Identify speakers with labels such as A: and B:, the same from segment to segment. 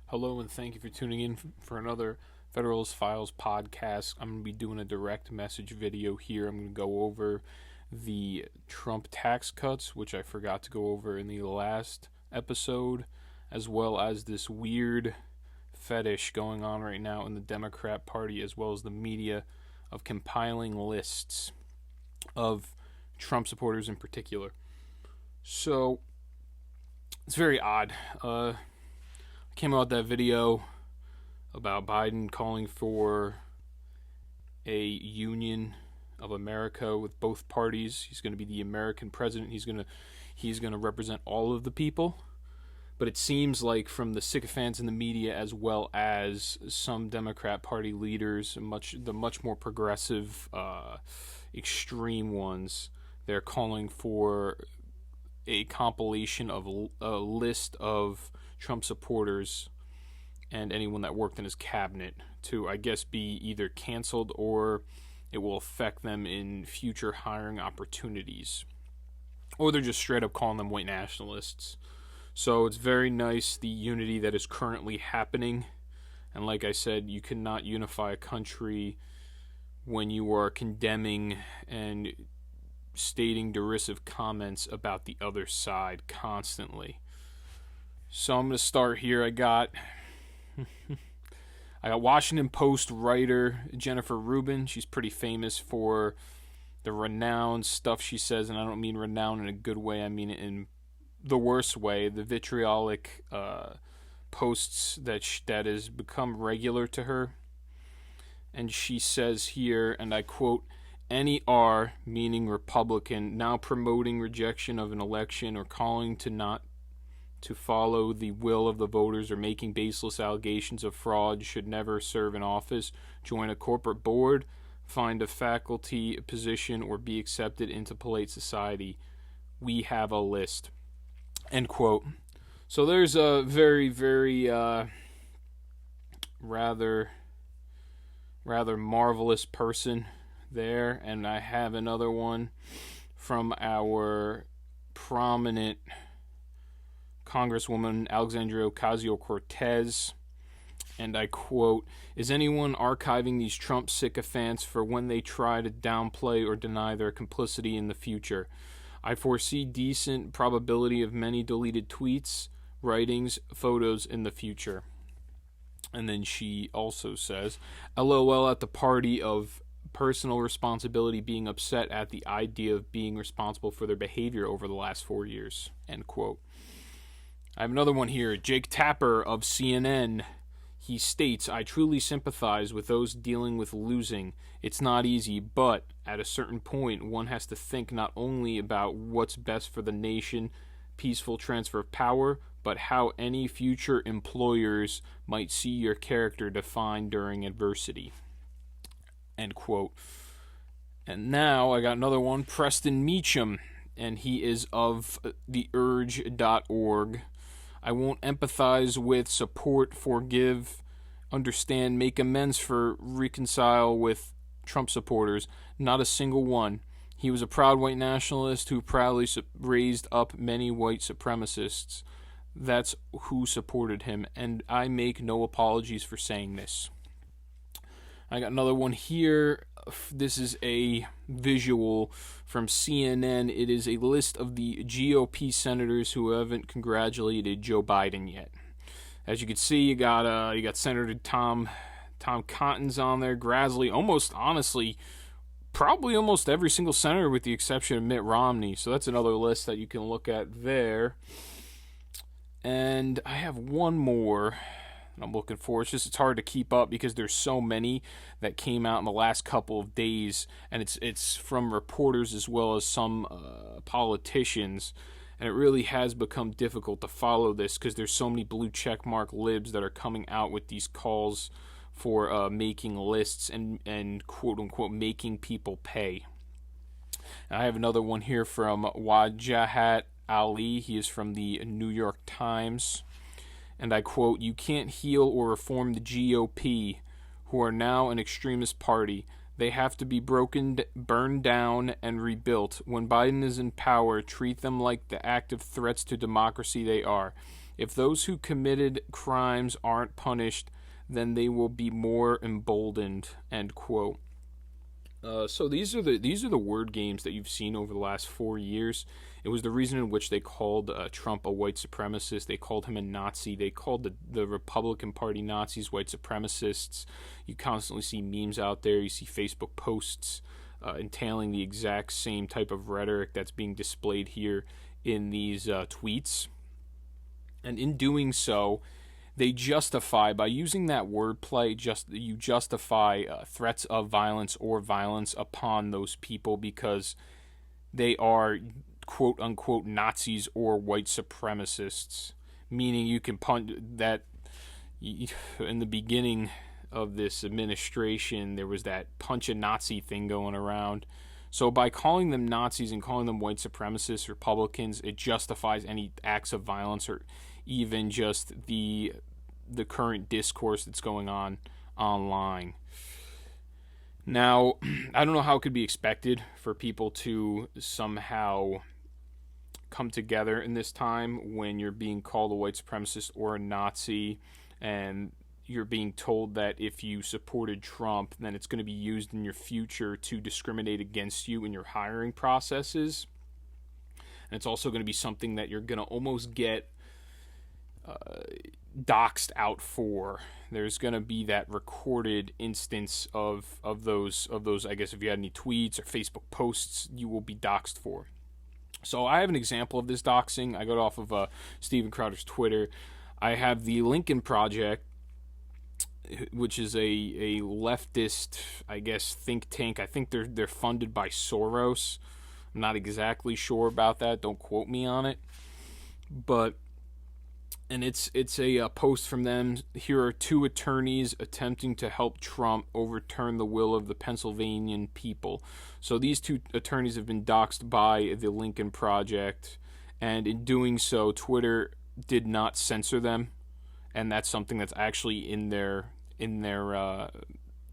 A: Hello, and thank you for tuning in for another Federalist Files podcast. I'm going to be doing a direct message video here. I'm going to go over the Trump tax cuts, which I forgot to go over in the last episode, as well as this weird fetish going on right now in the Democrat Party, as well as the media, of compiling lists of Trump supporters in particular. So, it's very odd. Came out with that video about Biden calling for a union of America with both parties. He's going to be the American president. He's going to represent all of the people. But it seems like from the sycophants in the media, as well as some Democrat Party leaders, the much more progressive, extreme ones, they're calling for a compilation of a list of Trump supporters and anyone that worked in his cabinet to, I guess, be either canceled or it will affect them in future hiring opportunities. Or they're just straight up calling them white nationalists. So it's very nice, the unity that is currently happening. And like I said, you cannot unify a country when you are condemning and stating derisive comments about the other side constantly. So I'm going to start here. I got Washington Post writer Jennifer Rubin. She's pretty famous for the renowned stuff she says, and I don't mean renowned in a good way. I mean it in the worst way. The vitriolic posts that has become regular to her. And she says here, and I quote, "Any R, meaning Republican, now promoting rejection of an election or calling to not to follow the will of the voters or making baseless allegations of fraud should never serve in office, join a corporate board, find a faculty position, or be accepted into polite society. We have a list." End quote. So there's a very, very rather marvelous person there, and I have another one from our prominent Congresswoman Alexandria Ocasio-Cortez, and I quote, "Is anyone archiving these Trump sycophants for when they try to downplay or deny their complicity in the future? I foresee decent probability of many deleted tweets, writings, photos in the future." And then she also says, "LOL at the party of personal responsibility being upset at the idea of being responsible for their behavior over the last 4 years." End quote. I have another one here. Jake Tapper of CNN. He states, "I truly sympathize with those dealing with losing. It's not easy, but at a certain point, one has to think not only about what's best for the nation, peaceful transfer of power, but how any future employers might see your character defined during adversity." End quote. And now I got another one, Preston Meacham, and he is of theurge.org. "I won't empathize with, support, forgive, understand, make amends for, reconcile with Trump supporters. Not a single one. He was a proud white nationalist who proudly raised up many white supremacists. That's who supported him, and I make no apologies for saying this." I got another one here. This is a visual from CNN. It is a list of the GOP senators who haven't congratulated Joe Biden yet. As you can see, you got Senator Tom Cotton's on there, Grassley, probably almost every single senator with the exception of Mitt Romney. So that's another list that you can look at there. And I have one more I'm looking for. It's hard to keep up because there's so many that came out in the last couple of days, and it's from reporters as well as some politicians, and it really has become difficult to follow this because there's so many blue checkmark libs that are coming out with these calls for making lists and quote-unquote making people pay. And I have another one here from Wajahat Ali. He is from the New York Times. And I quote, "You can't heal or reform the GOP, who are now an extremist party. They have to be broken, burned down, and rebuilt. When Biden is in power, treat them like the active threats to democracy they are. If those who committed crimes aren't punished, then they will be more emboldened, end quote. So these are the word games that you've seen over the last 4 years. It was the reason in which they called Trump a white supremacist. They called him a Nazi. They called the Republican Party Nazis white supremacists. You constantly see memes out there. You see Facebook posts entailing the exact same type of rhetoric that's being displayed here in these tweets. And in doing so, they justify, by using that wordplay, you justify threats of violence or violence upon those people because they are quote-unquote Nazis or white supremacists, meaning you can punt that. In the beginning of this administration, there was that punch a Nazi thing going around. So by calling them Nazis and calling them white supremacists, Republicans, it justifies any acts of violence or even just the current discourse that's going on online. Now, I don't know how it could be expected for people to somehow come together in this time when you're being called a white supremacist or a Nazi, and you're being told that if you supported Trump, then it's going to be used in your future to discriminate against you in your hiring processes. And it's also going to be something that you're going to almost get doxed out for. There's going to be that recorded instance of those, I guess, if you had any tweets or Facebook posts, you will be doxed for. So I have an example of this doxing. I got it off of Steven Crowder's Twitter. I have the Lincoln Project, which is a leftist, I guess, think tank. I think they're funded by Soros. I'm not exactly sure about that. Don't quote me on it. And it's a post from them. Here are 2 attorneys attempting to help Trump overturn the will of the Pennsylvanian people. So these 2 attorneys have been doxxed by the Lincoln Project, and in doing so, Twitter did not censor them, and that's something that's actually in their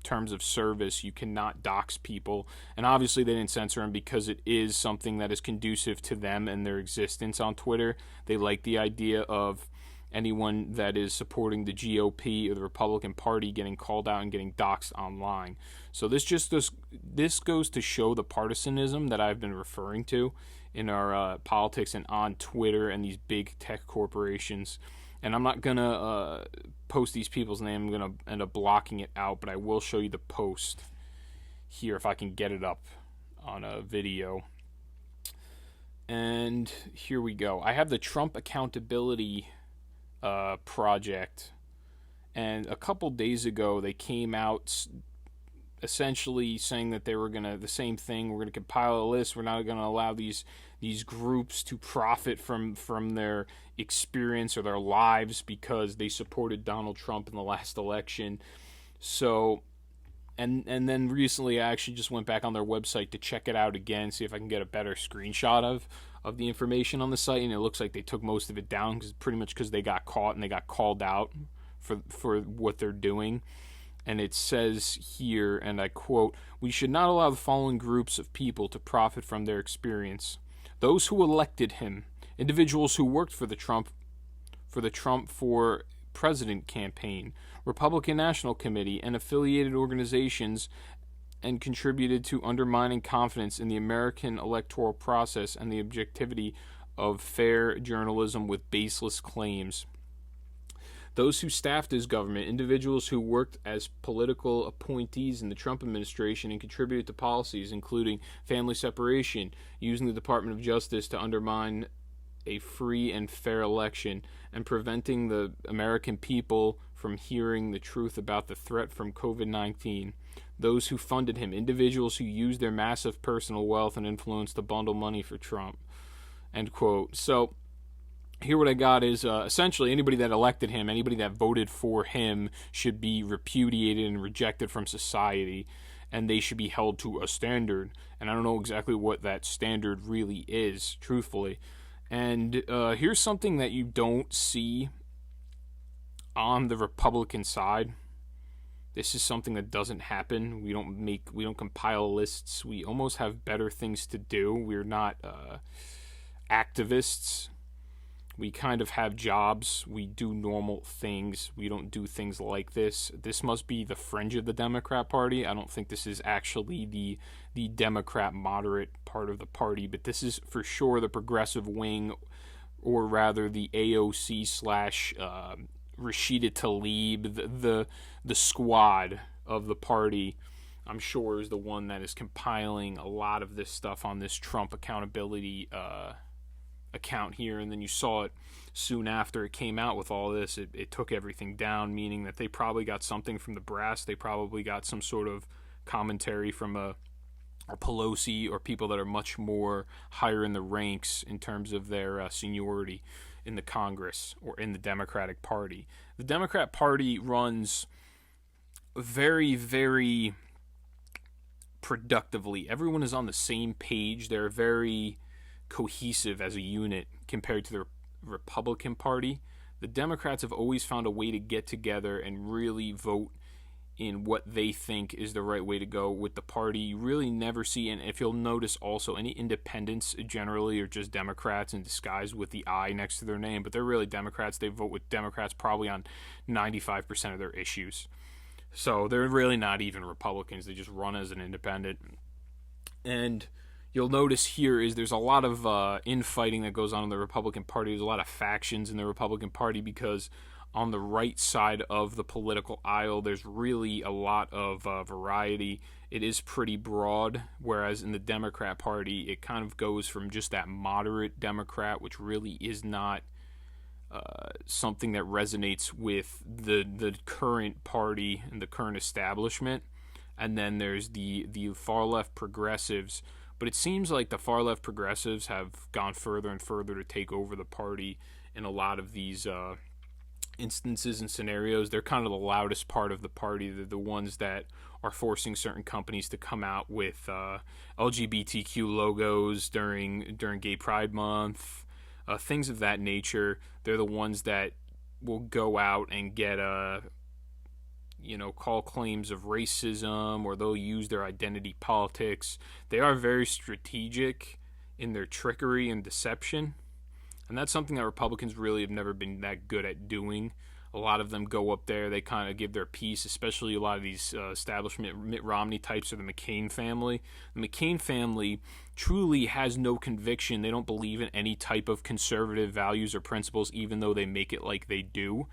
A: terms of service. You cannot dox people, and obviously they didn't censor them because it is something that is conducive to them and their existence on Twitter. They like the idea of anyone that is supporting the GOP or the Republican Party getting called out and getting doxxed online. So this goes to show the partisanism that I've been referring to in our politics and on Twitter and these big tech corporations. And I'm not going to post these people's name. I'm going to end up blocking it out, but I will show you the post here if I can get it up on a video. And here we go. I have the Trump Accountability Project, and a couple days ago they came out essentially saying that they were gonna the same thing. We're gonna compile a list. We're not gonna allow these groups to profit from their experience or their lives because they supported Donald Trump in the last election. So and then recently I actually just went back on their website to check it out again, see if I can get a better screenshot of the information on the site, and it looks like they took most of it down because they got caught and they got called out for what they're doing. And it says here, and I quote, "We should not allow the following groups of people to profit from their experience: those who elected him, individuals who worked for the Trump for President campaign, Republican National Committee, and affiliated organizations, and contributed to undermining confidence in the American electoral process and the objectivity of fair journalism with baseless claims. Those who staffed his government, individuals who worked as political appointees in the Trump administration and contributed to policies including family separation, using the Department of Justice to undermine a free and fair election, and preventing the American people from hearing the truth about the threat from COVID-19. Those who funded him, individuals who used their massive personal wealth and influence to bundle money for Trump." End quote. So here what I got is essentially anybody that elected him, anybody that voted for him should be repudiated and rejected from society, and they should be held to a standard. And I don't know exactly what that standard really is, truthfully. And here's something that you don't see on the Republican side. This is something that doesn't happen. We don't compile lists. We almost have better things to do. We're not activists. We kind of have jobs. We do normal things. We don't do things like this. This must be the fringe of the Democrat Party. I don't think this is actually the Democrat moderate part of the party, but this is for sure the progressive wing, or rather the AOC slash Rashida Tlaib, the squad of the party. I'm sure is the one that is compiling a lot of this stuff on this Trump accountability account here. And then you saw it soon after it came out with all this. It took everything down, meaning that they probably got something from the brass. They probably got some sort of commentary from a Pelosi or people that are much more higher in the ranks in terms of their seniority in the Congress or in the Democratic Party. The Democrat Party runs very, very productively. Everyone is on the same page. They're very cohesive as a unit compared to the Republican Party. The Democrats have always found a way to get together and really vote in what they think is the right way to go with the party. You really never see, and if you'll notice also, any independents generally are just Democrats in disguise with the I next to their name, but they're really Democrats. They vote with Democrats probably on 95% of their issues. So they're really not even Republicans. They just run as an independent. And you'll notice here is there's a lot of infighting that goes on in the Republican Party. There's a lot of factions in the Republican Party because on the right side of the political aisle, there's really a lot of variety. It is pretty broad, whereas in the Democrat Party, it kind of goes from just that moderate Democrat, which really is not something that resonates with the current party and the current establishment. And then there's the far left progressives. But it seems like the far left progressives have gone further and further to take over the party in a lot of these instances and scenarios. They're kind of the loudest part of the party. They're the ones that are forcing certain companies to come out with LGBTQ logos during Gay Pride Month, things of that nature. They're the ones that will go out and get call claims of racism, or they'll use their identity politics. They are very strategic in their trickery and deception. And that's something that Republicans really have never been that good at doing. A lot of them go up there, they kind of give their piece, especially a lot of these establishment Mitt Romney types or the McCain family. The McCain family truly has no conviction. They don't believe in any type of conservative values or principles, even though they make it like they do.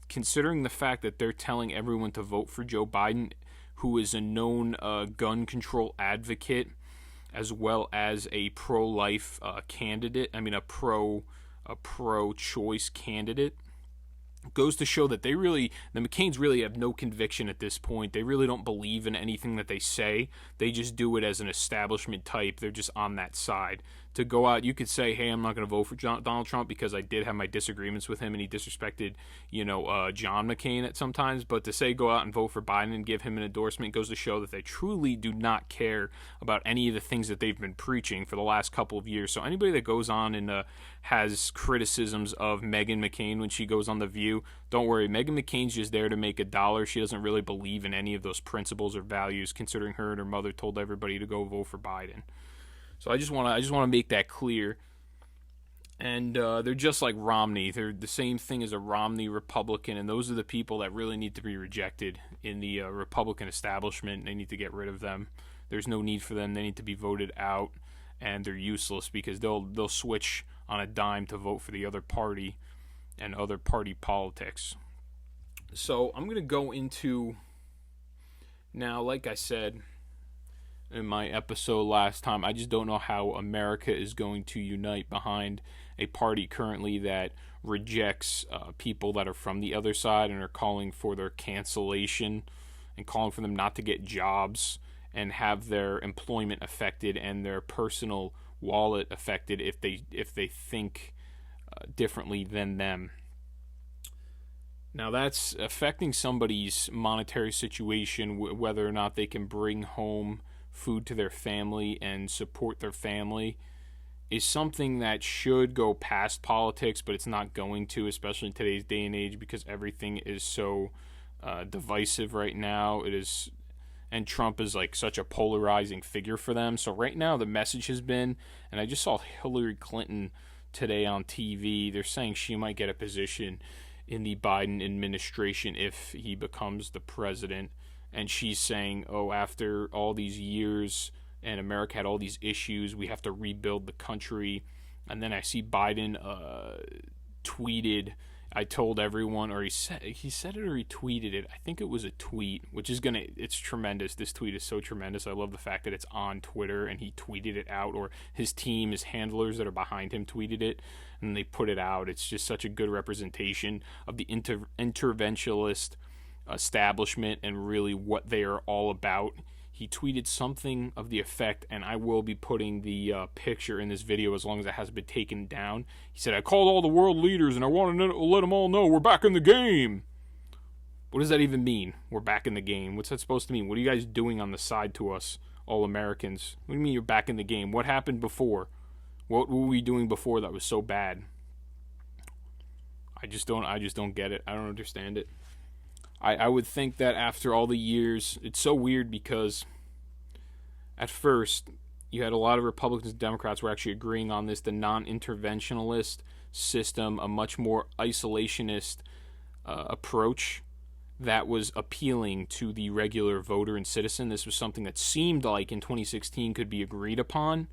A: Considering the fact that they're telling everyone to vote for Joe Biden, who is a known gun control advocate, as well as a pro-life candidate, a pro-choice candidate, goes to show that the McCains really have no conviction at this point. They really don't believe in anything that they say. They just do it as an establishment type. They're just on that side. To go out, you could say, hey, I'm not going to vote for Donald Trump because I did have my disagreements with him and he disrespected, John McCain at sometimes. But to say go out and vote for Biden and give him an endorsement goes to show that they truly do not care about any of the things that they've been preaching for the last couple of years. So anybody that goes on and has criticisms of Meghan McCain when she goes on The View, don't worry. Meghan McCain's just there to make $1. She doesn't really believe in any of those principles or values, considering her and her mother told everybody to go vote for Biden. So I just want to make that clear. And they're just like Romney. They're the same thing as a Romney Republican, and those are the people that really need to be rejected in the Republican establishment. They need to get rid of them. There's no need for them. They need to be voted out, and they're useless because they'll switch on a dime to vote for the other party and other party politics. So I'm going to go into now, like I said in my episode last time, I just don't know how America is going to unite behind a party currently that rejects people that are from the other side and are calling for their cancellation and calling for them not to get jobs and have their employment affected and their personal wallet affected if they think differently than them. Now that's affecting somebody's monetary situation, whether or not they can bring home food to their family and support their family, is something that should go past politics, but it's not going to, especially in today's day and age, because everything is so divisive right now. It is, and Trump is like such a polarizing figure for them. So right now the message has been, and I just saw Hillary Clinton today on TV. They're saying she might get a position in the Biden administration if he becomes the president. And she's saying, oh, after all these years and America had all these issues, we have to rebuild the country. And then I see Biden tweeted, I told everyone, or he said it or he tweeted it. I think it was a tweet, which is it's tremendous. This tweet is so tremendous. I love the fact that it's on Twitter and he tweeted it out, or his team, his handlers that are behind him tweeted it and they put it out. It's just such a good representation of the interventionist establishment and really what they are all about. He tweeted something of the effect, and I will be putting the picture in this video as long as it hasn't been taken down. He said, I called all the world leaders and I want to let them all know we're back in the game. What does that even mean? We're back in the game. What's that supposed to mean? What are you guys doing on the side to us, all Americans? What do you mean you're back in the game? What happened before? What were we doing before that was so bad? I just don't get it. I don't understand it. I would think that after all the years, it's so weird because at first you had a lot of Republicans and Democrats were actually agreeing on this, the non-interventionalist system, a much more isolationist approach that was appealing to the regular voter and citizen. This was something that seemed like in 2016 could be agreed upon,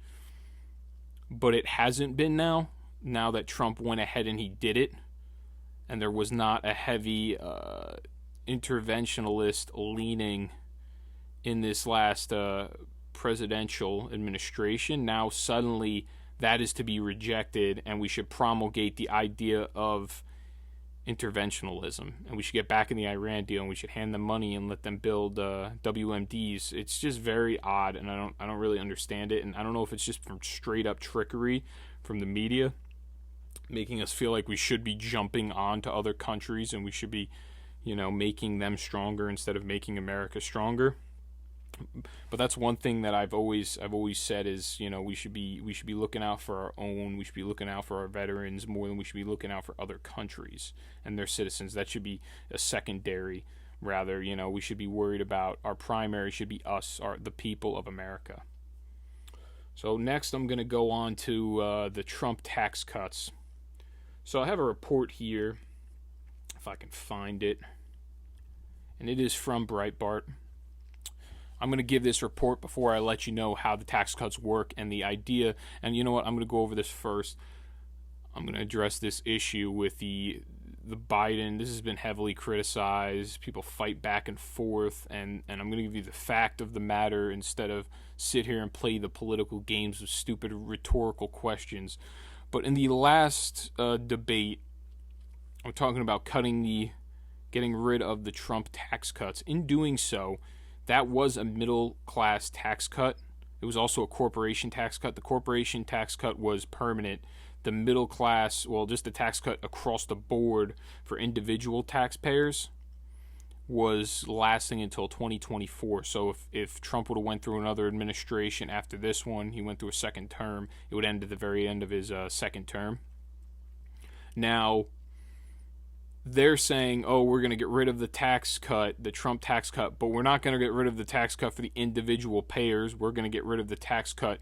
A: but it hasn't been now that Trump went ahead and he did it, and there was not a heavy interventionalist leaning in this last presidential administration. Now suddenly that is to be rejected, and we should promulgate the idea of interventionalism, and we should get back in the Iran deal, and we should hand them money and let them build WMDs. It's just very odd, and I don't really understand it, and I don't know if it's just from straight up trickery from the media, making us feel like we should be jumping on to other countries and we should be, making them stronger instead of making America stronger. But that's one thing that I've always said is, we should be looking out for our own. We should be looking out for our veterans more than we should be looking out for other countries and their citizens. That should be a secondary. Rather, we should be worried about our primary should be us, the people of America. So next I'm going to go on to the Trump tax cuts. So I have a report here, if I can find it, and it is from Breitbart. I'm going to give this report before I let you know how the tax cuts work and the idea. And you know what? I'm going to go over this first. I'm going to address this issue with the Biden. This has been heavily criticized. People fight back and forth, and I'm going to give you the fact of the matter instead of sit here and play the political games with stupid rhetorical questions. But in the last debate, I'm talking about getting rid of the Trump tax cuts. In doing so, that was a middle-class tax cut. It was also a corporation tax cut. The corporation tax cut was permanent. The middle class, just the tax cut across the board for individual taxpayers was lasting until 2024. So if Trump would have went through another administration after this one, he went through a second term, it would end at the very end of his second term. Now, they're saying, we're going to get rid of the tax cut, the Trump tax cut, but we're not going to get rid of the tax cut for the individual payers. We're going to get rid of the tax cut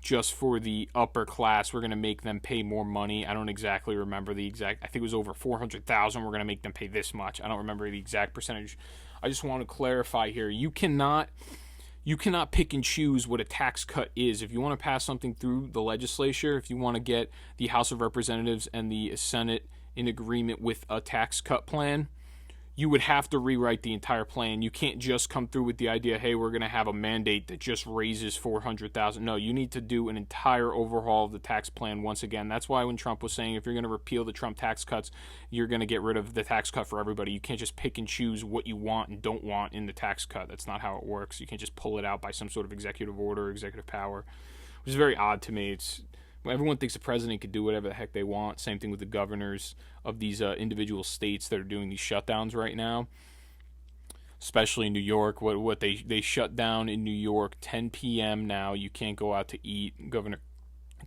A: just for the upper class. We're going to make them pay more money. I don't exactly remember I think it was over 400,000. We're going to make them pay this much. I don't remember the exact percentage. I just want to clarify here. You cannot pick and choose what a tax cut is. If you want to pass something through the legislature, if you want to get the House of Representatives and the Senate in agreement with a tax cut plan, you would have to rewrite the entire plan. You can't just come through with the idea, hey, we're going to have a mandate that just raises 400,000. No, you need to do an entire overhaul of the tax plan once again. That's why when Trump was saying if you're going to repeal the Trump tax cuts, you're going to get rid of the tax cut for everybody. You can't just pick and choose what you want and don't want in the tax cut. That's not how it works. You can't just pull it out by some sort of executive order or executive power, which is very odd to me. Everyone thinks the president could do whatever the heck they want. Same thing with the governors of these individual states that are doing these shutdowns right now, especially in New York. What they shut down in New York, 10 p.m. now. You can't go out to eat. Governor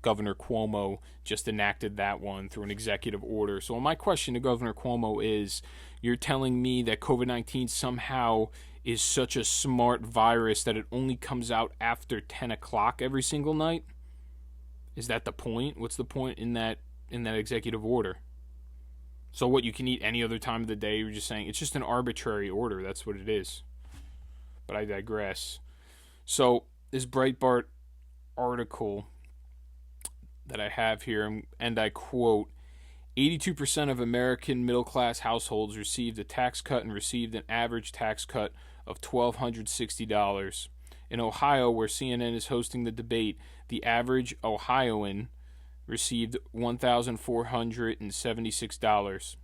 A: Cuomo just enacted that one through an executive order. So my question to Governor Cuomo is, you're telling me that COVID-19 somehow is such a smart virus that it only comes out after 10 o'clock every single night? Is that the point? What's the point in that executive order. So what, you can eat any other time of the day? You're just saying it's just an arbitrary order. That's what it is. But I digress. So this Breitbart article that I have here, and I quote, 82% of American middle-class households received a tax cut and received an average tax cut of $1,260. In Ohio, where CNN is hosting the debate, the average Ohioan received $1,476.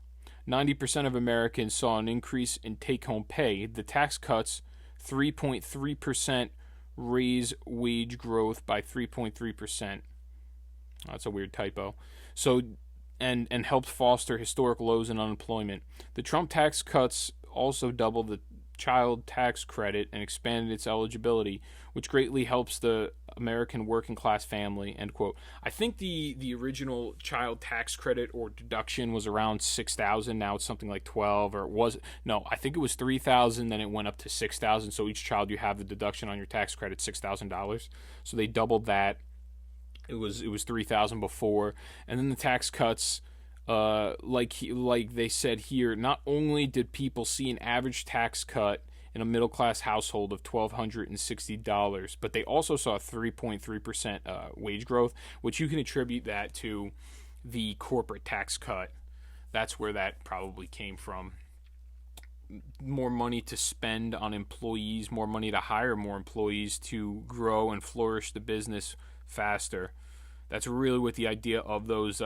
A: 90% of Americans saw an increase in take-home pay. The tax cuts 3.3% raise wage growth by 3.3%. That's a weird typo. So, and helped foster historic lows in unemployment. The Trump tax cuts also doubled the child tax credit and expanded its eligibility, which greatly helps the American working class family, end quote. I think the original child tax credit or deduction was around $6,000. Now it's something like $12,000, or it was, no, I think it was $3,000, then it went up to $6,000. So each child you have the deduction on your tax credit, $6,000. So they doubled that. It was $3,000 before, and then the tax cuts, like they said here, not only did people see an average tax cut in a middle class household of $1,260, but they also saw a 3.3% wage growth, which you can attribute that to the corporate tax cut. That's where that probably came from. More money to spend on employees, more money to hire more employees to grow and flourish the business faster. That's really what the idea of those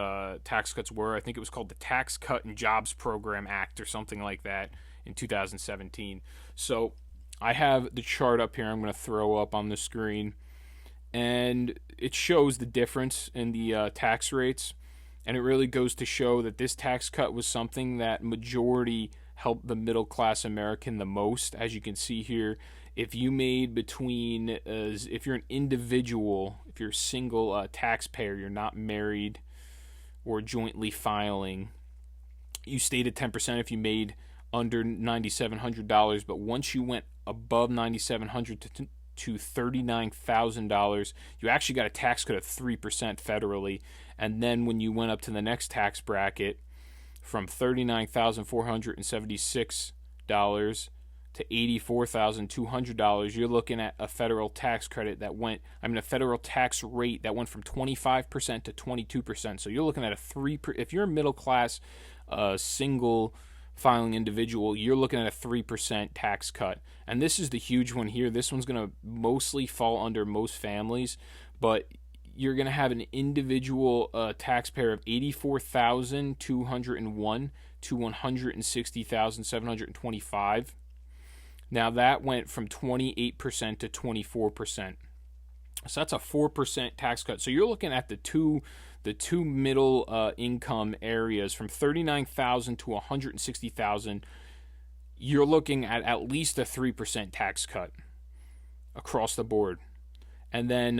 A: tax cuts were. I think it was called the Tax Cut and Jobs Program Act or something like that in 2017. So I have the chart up here I'm going to throw up on the screen, and it shows the difference in the tax rates, and it really goes to show that this tax cut was something that majority helped the middle class American the most. As you can see here, if you made between, if you're an individual, if you're a single taxpayer, you're not married or jointly filing, you stayed at 10% if you made under $9,700. But once you went above $9,700 to $39,000, you actually got a tax cut of 3% federally. And then when you went up to the next tax bracket, from $39,476 to $84,200, you're looking at a federal tax credit that went, a federal tax rate that went from 25% to 22%. So you're looking at if you're a middle class, single filing individual, you're looking at a 3% tax cut. And this is the huge one here. This one's going to mostly fall under most families, but you're going to have an individual taxpayer of $84,201 to $160,725. Now that went from 28% to 24%. So that's a 4% tax cut. So you're looking at the two middle income areas from $39,000 to $160,000. You're looking at least a 3% tax cut across the board. And then,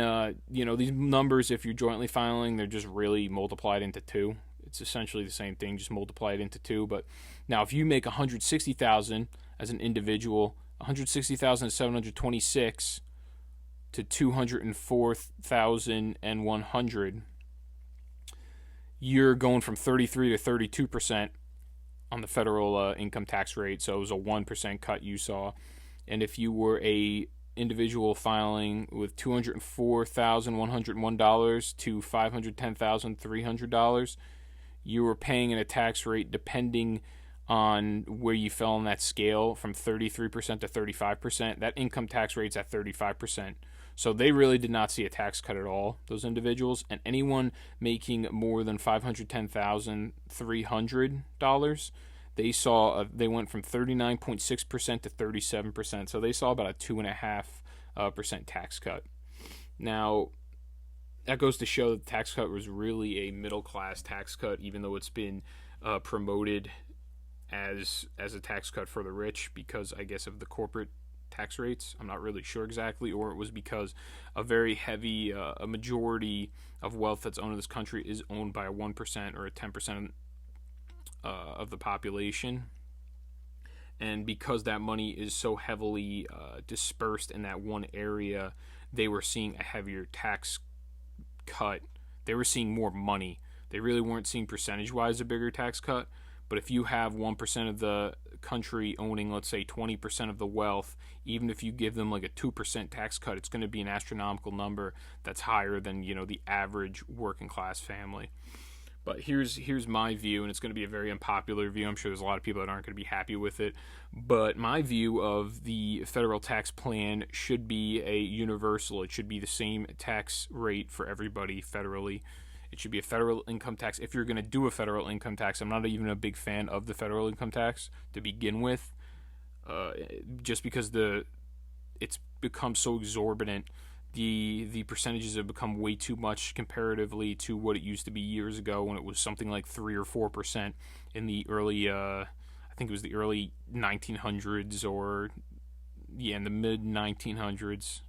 A: these numbers, if you're jointly filing, they're just really multiplied into 2. It's essentially the same thing, just multiply it into 2. But now if you make $160,000 as an individual, $160,726 to $204,100, you're going from 33 to 32% on the federal income tax rate. So it was a 1% cut you saw. And if you were a individual filing with $204,101 to $510,300, you were paying at a tax rate depending on where you fell on that scale from 33% to 35%. That income tax rate's at 35%. So they really did not see a tax cut at all, those individuals. And anyone making more than $510,300, they went from 39.6% to 37%. So they saw about a 2.5% tax cut. Now, that goes to show that the tax cut was really a middle class tax cut, even though it's been promoted as a tax cut for the rich because, I guess, of the corporate tax rates. I'm not really sure exactly, or it was because a very heavy, a majority of wealth that's owned in this country is owned by a 1% or a 10% of the population. And because that money is so heavily dispersed in that one area, they were seeing a heavier tax cut. They were seeing more money. they really weren't seeing percentage-wise a bigger tax cut. But if you have 1% of the country owning, let's say, 20% of the wealth, even if you give them like a 2% tax cut, it's going to be an astronomical number that's higher than, the average working class family. But here's my view, and it's going to be a very unpopular view. I'm sure there's a lot of people that aren't going to be happy with it. But my view of the federal tax plan should be a universal. It should be the same tax rate for everybody federally. It should be a federal income tax. If you're going to do a federal income tax, I'm not even a big fan of the federal income tax to begin with, just because it's become so exorbitant. The percentages have become way too much comparatively to what it used to be years ago, when it was something like 3 or 4% in the early, I think it was the early 1900s, or in the mid 1900s.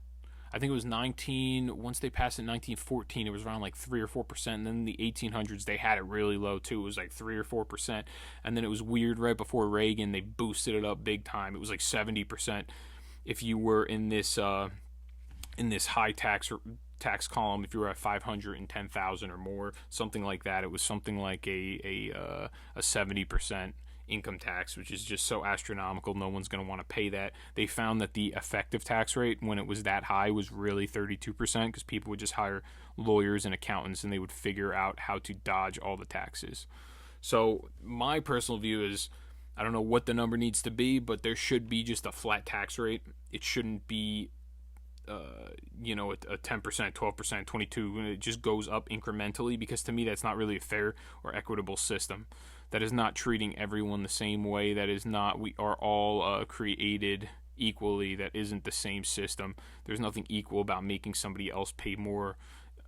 A: I think it was once they passed it in 1914, it was around like 3 or 4%. And then in the 1800s, they had it really low too. It was like 3 or 4%. And then it was weird right before Reagan, they boosted it up big time. It was like 70% if you were in this high tax column. If you were at 510,000 or more, something like that, it was something like a 70% income tax, which is just so astronomical. No one's going to want to pay that. They found that the effective tax rate when it was that high was really 32%, because people would just hire lawyers and accountants and they would figure out how to dodge all the taxes. So my personal view is, I don't know what the number needs to be, but there should be just a flat tax rate. It shouldn't be a 10%, 12%, 22%. It just goes up incrementally, because to me that's not really a fair or equitable system. That is not treating everyone the same way. That is not, we are all created equally. That isn't the same system. There's nothing equal about making somebody else pay more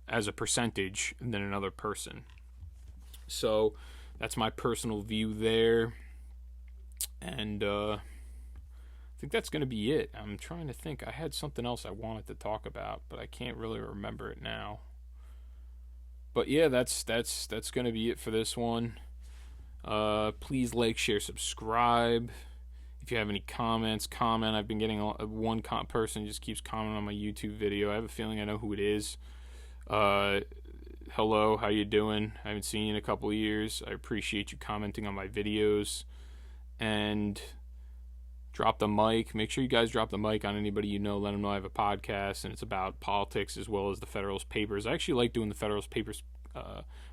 A: as a percentage than another person. So that's my personal view there. And I think that's going to be it. I'm trying to think. I had something else I wanted to talk about, but I can't really remember it now. But yeah, that's going to be it for this one. Please like, share, subscribe. If you have any comments, comment. I've been getting one person just keeps commenting on my YouTube video. I have a feeling I know who it is. Hello, how you doing? I haven't seen you in a couple of years. I appreciate you commenting on my videos. And drop the mic. Make sure you guys drop the mic on anybody you know. Let them know I have a podcast, and it's about politics as well as the Federalist Papers. I actually like doing the Federalist Papers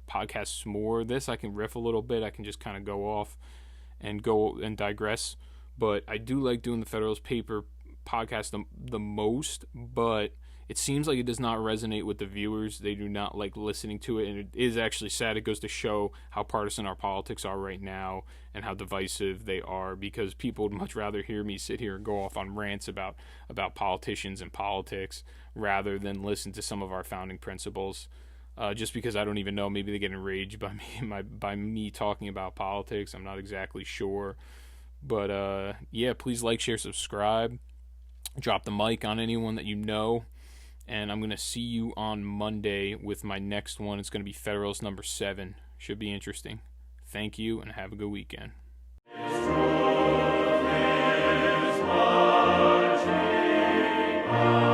A: podcasts more. This I can riff a little bit. I can just kind of go off and digress. But I do like doing the Federalist Paper podcast the most, but it seems like it does not resonate with the viewers. They do not like listening to it, and it is actually sad. It goes to show how partisan our politics are right now and how divisive they are, because people would much rather hear me sit here and go off on rants about politicians and politics rather than listen to some of our founding principles. Just because I don't even know, maybe they get enraged by me talking about politics. I'm not exactly sure. But yeah, please like, share, subscribe. Drop the mic on anyone that you know. And I'm going to see you on Monday with my next one. It's going to be Federalist number 7. Should be interesting. Thank you, and have a good weekend.
B: His truth is marching on.